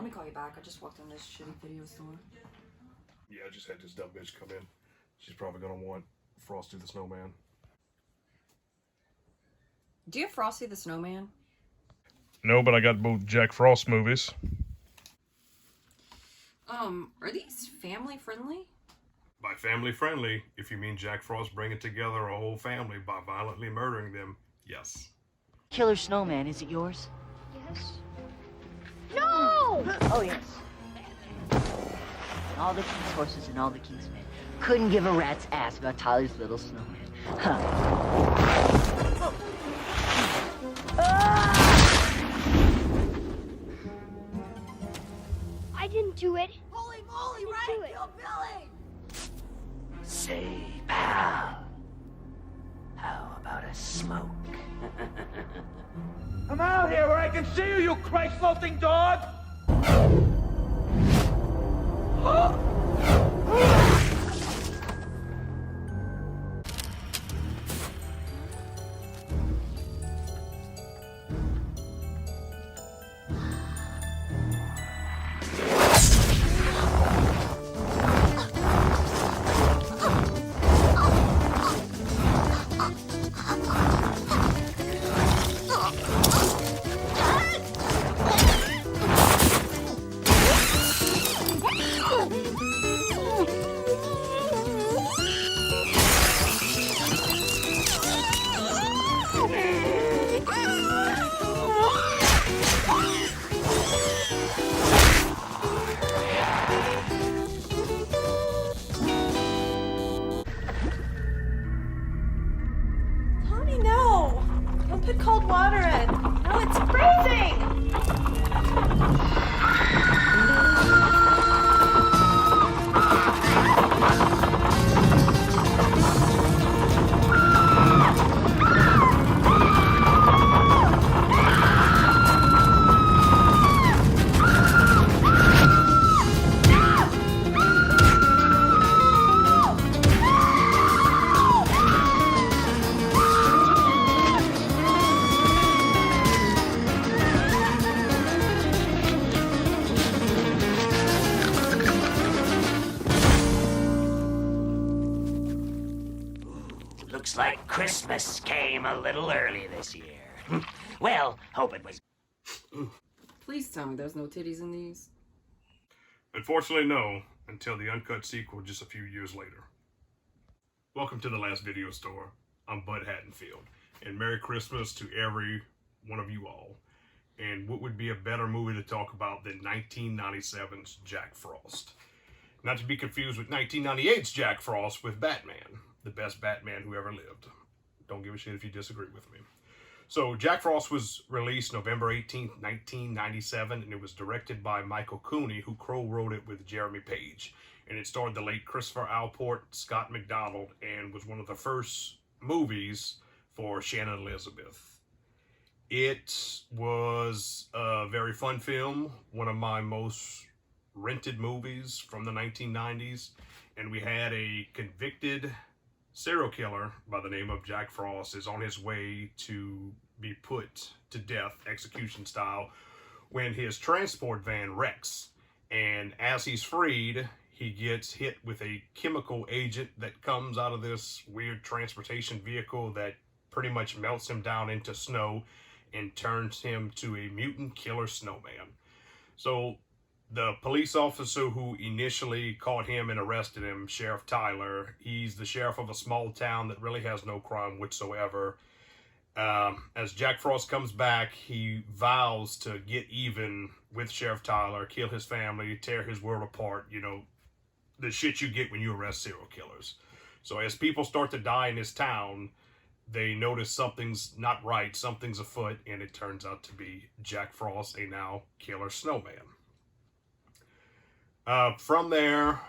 me call you back. I just walked in this shitty video store. Yeah, I just had this dumb bitch come in. She's probably gonna want Frosty the Snowman. Do you have Frosty the Snowman? No, but I got both Jack Frost movies. Are these family friendly? By family friendly, if you mean Jack Frost bringing together a whole family by violently murdering them, yes. Killer Snowman, is it yours? Yes. No! Oh, yes. All the king's horses and all the king's men couldn't give a rat's ass about Tyler's little snowman. Huh. I didn't do it. Holy moly, right? Kill Billy! Say, pal, how about a smoke? Come out here where I can see you, you Christ-loathing dog! Tommy, no! Don't put cold water in. No, it's freezing! Looks like Christmas came a little early this year. Well, hope it was. Please tell me there's no titties in these. Unfortunately, no, until the uncut sequel just a few years later. Welcome to the last video store. I'm Bud Hattenfield, and Merry Christmas to every one of you all. And what would be a better movie to talk about than 1997's Jack Frost? Not to be confused with 1998's Jack Frost with Batman, the best Batman who ever lived. Don't give a shit if you disagree with me. So Jack Frost was released November 18th, 1997, and it was directed by Michael Cooney, who co-wrote it with Jeremy Page. And it starred the late Christopher Allport, Scott McDonald, and was one of the first movies for Shannon Elizabeth. It was a very fun film, one of my most rented movies from the 1990s, and we had a convicted serial killer by the name of Jack Frost is on his way to be put to death, execution style, when his transport van wrecks. And as he's freed, he gets hit with a chemical agent that comes out of this weird transportation vehicle that pretty much melts him down into snow and turns him to a mutant killer snowman. So the police officer who initially caught him and arrested him, Sheriff Tyler, he's the sheriff of a small town that really has no crime whatsoever. As Jack Frost comes back, he vows to get even with Sheriff Tyler, kill his family, tear his world apart, you know, the shit you get when you arrest serial killers. So as people start to die in this town, they notice something's not right, something's afoot, and it turns out to be Jack Frost, a now killer snowman. From there,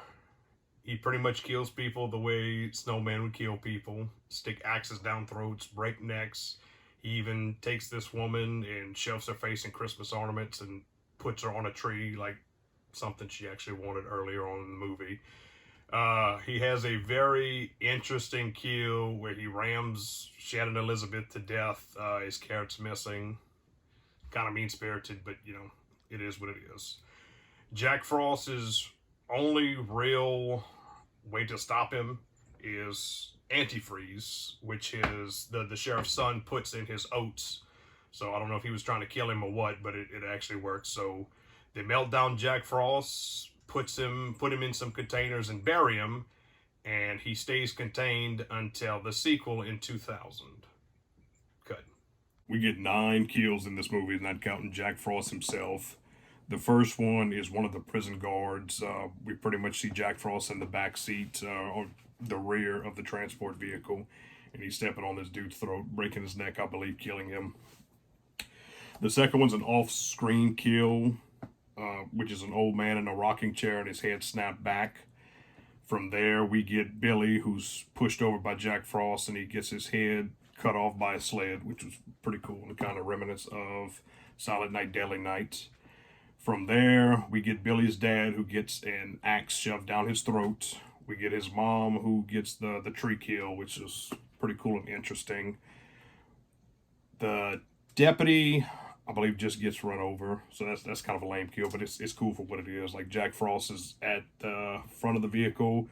he pretty much kills people the way snowman would kill people. Stick axes down throats, break necks. He even takes this woman and shoves her face in Christmas ornaments and puts her on a tree, like something she actually wanted earlier on in the movie. He has a very interesting kill where he rams Shannon Elizabeth to death. His carrot's missing. Kind of mean-spirited, but, you know, it is what it is. Jack Frost's only real way to stop him is antifreeze, which is the sheriff's son puts in his oats. So I don't know if he was trying to kill him or what, but it actually works. So they melt down Jack Frost, put him in some containers and bury him, and he stays contained until the sequel in 2000. Cut. We get 9 kills in this movie, not counting Jack Frost himself. The first one is one of the prison guards. We pretty much see Jack Frost in the back seat, or the rear of the transport vehicle, and he's stepping on this dude's throat, breaking his neck, I believe, killing him. The second one's an off-screen kill, which is an old man in a rocking chair and his head snapped back. From there, we get Billy, who's pushed over by Jack Frost, and he gets his head cut off by a sled, which was pretty cool and kind of reminiscent of Silent Night, Deadly Night. From there, we get Billy's dad, who gets an axe shoved down his throat. We get his mom, who gets the tree kill, which is pretty cool and interesting. The deputy, I believe, just gets run over, so that's kind of a lame kill, but it's cool for what it is. Like, Jack Frost is at the front of the vehicle,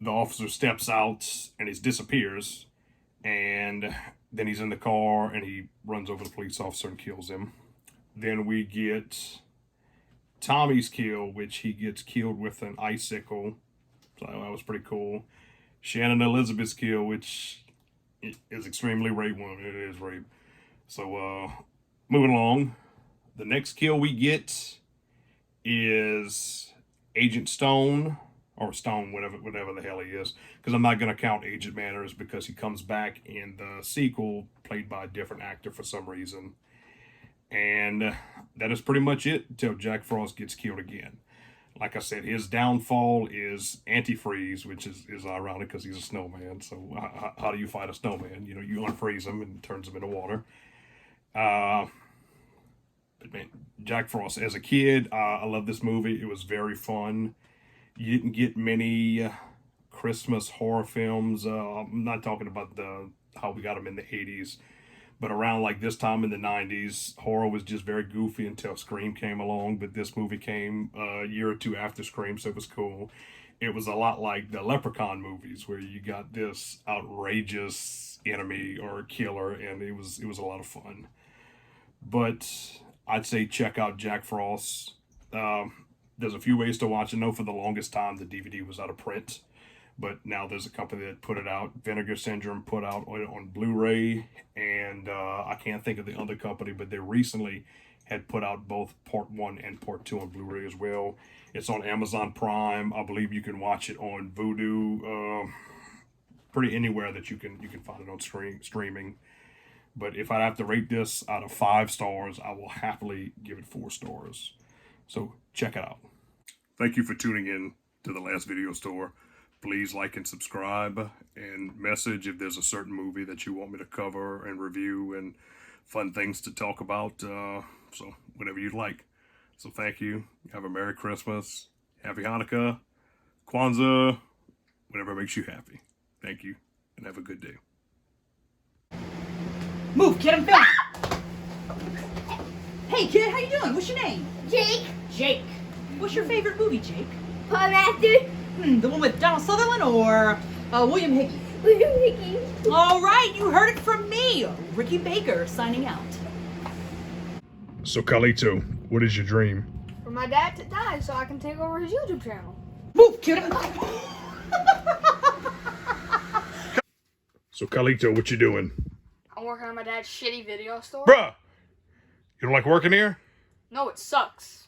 the officer steps out and he disappears, and then he's in the car and he runs over the police officer and kills him. Then we get Tommy's kill, which he gets killed with an icicle, so that was pretty cool. Shannon Elizabeth's kill, which is extremely rape woman. It is rape. So, moving along, the next kill we get is Agent Stone, or Stone, whatever the hell he is, because I'm not going to count Agent Manners because he comes back in the sequel played by a different actor for some reason. And that is pretty much it until Jack Frost gets killed again. Like I said, his downfall is antifreeze, which is ironic because he's a snowman. So how do you fight a snowman? You know, you unfreeze him and turns him into water. But man, Jack Frost, as a kid, I love this movie. It was very fun. You didn't get many Christmas horror films. I'm not talking about how we got them in the 80s. But around like this time in the 90s, horror was just very goofy until Scream came along. But this movie came a year or two after Scream, so it was cool. It was a lot like the Leprechaun movies, where you got this outrageous enemy or killer, and it was a lot of fun. But I'd say check out Jack Frost. There's a few ways to watch it. I know for the longest time the DVD was out of print, but now there's a company that put it out. Vinegar Syndrome put out on Blu-ray, and I can't think of the other company, but they recently had put out both Part 1 and Part 2 on Blu-ray as well. It's on Amazon Prime. I believe you can watch it on Vudu, pretty anywhere that you can find it on streaming. But if I have to rate this out of 5 stars, I will happily give it 4 stars. So check it out. Thank you for tuning in to The Last Video Store. Please like and subscribe, and message if there's a certain movie that you want me to cover and review and fun things to talk about. So whatever you'd like. So thank you. Have a Merry Christmas. Happy Hanukkah. Kwanzaa. Whatever makes you happy. Thank you, and have a good day. Move, kid, I'm filming. Hey, kid, how you doing? What's your name? Jake. Jake. What's your favorite movie, Jake? Paul Matthews. The one with Donald Sutherland or William Hickey? William Hickey. All right, you heard it from me, Ricky Baker, signing out. So Carlito, what is your dream? For my dad to die so I can take over his YouTube channel. Move, kid. So Carlito, what you doing? I'm working on my dad's shitty video store. Bruh! You don't like working here? No, it sucks.